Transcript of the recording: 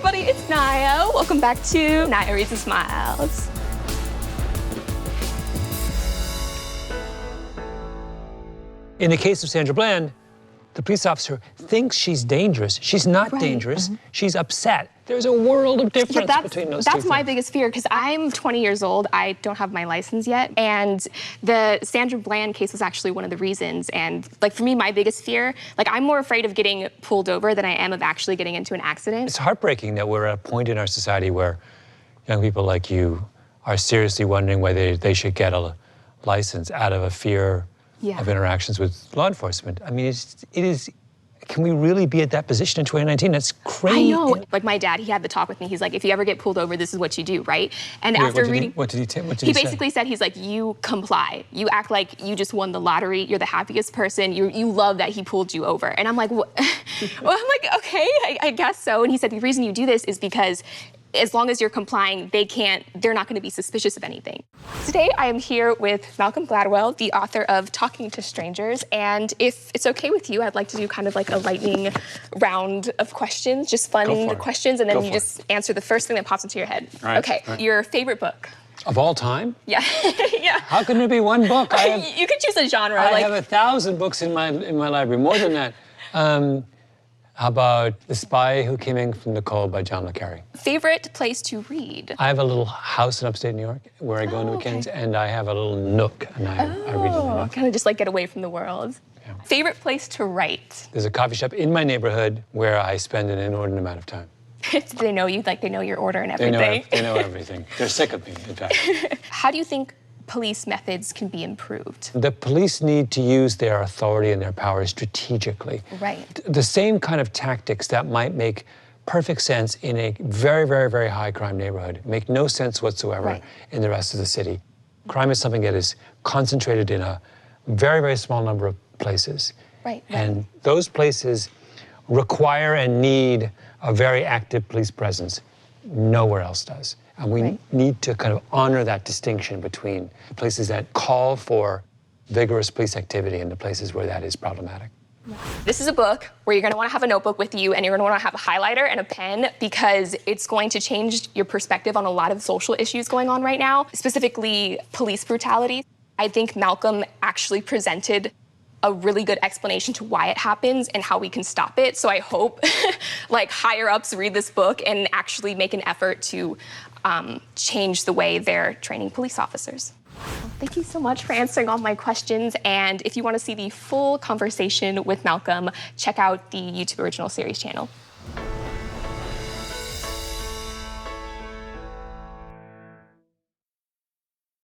everybody, it's Naya. Welcome back to Naya Reads and Smiles. In the case of Sandra Bland, the police officer thinks she's dangerous. She's not dangerous. She's upset. There's a world of difference between those two That's my things. biggest fear, because I'm 20 years old. I don't have my license yet. And the Sandra Bland case was actually one of the reasons. And like for me, my biggest fear, like I'm more afraid of getting pulled over than I am of actually getting into an accident. It's heartbreaking that we're at a point in our society where young people like you are seriously wondering whether they should get a license out of a fear of interactions with law enforcement. I mean, it is, can we really be at that position in 2019? That's crazy. I know. Like my dad, he had the talk with me. He's like, if you ever get pulled over, this is what you do, right? And after reading, what did he basically said, he's like, you comply. You act like you just won the lottery. You're the happiest person. You love that he pulled you over. And I'm like, what? Well, I'm like, okay, I guess so. And he said, the reason you do this is because as long as you're complying, they're not going to be suspicious of anything. Today, I am here with Malcolm Gladwell, the author of Talking to Strangers. And if it's okay with you, I'd like to do kind of like a lightning round of questions, just fun questions, and then you just answer the first thing that pops into your head. All right. Okay, your favorite book? Of all time? Yeah, yeah. How can there be one book? You could choose a genre. I have 1,000 books in my library, more than that. How about The Spy Who Came In From the Cold by John le Carré? Favorite place to read? I have a little house in upstate New York where I go on the weekends, and I have a little nook, and I read in the nook. Kind of just like get away from the world. Yeah. Favorite place to write? There's a coffee shop in my neighborhood where I spend an inordinate amount of time. They know you, like they know your order and everything. They know everything. They're sick of me, in fact. How do you think police methods can be improved? The police need to use their authority and their power strategically. Right. The same kind of tactics that might make perfect sense in a very, very, very high crime neighborhood make no sense whatsoever in the rest of the city. Crime is something that is concentrated in a very, very small number of places. Right. And those places require and need a very active police presence. Nowhere else does. And we need to kind of honor that distinction between the places that call for vigorous police activity and the places where that is problematic. This is a book where you're going to want to have a notebook with you, and you're going to want to have a highlighter and a pen, because it's going to change your perspective on a lot of social issues going on right now, specifically police brutality. I think Malcolm actually presented a really good explanation to why it happens and how we can stop it. So I hope like higher ups read this book and actually make an effort to change the way they're training police officers. Well, thank you so much for answering all my questions. And if you want to see the full conversation with Malcolm, check out the YouTube Original Series channel.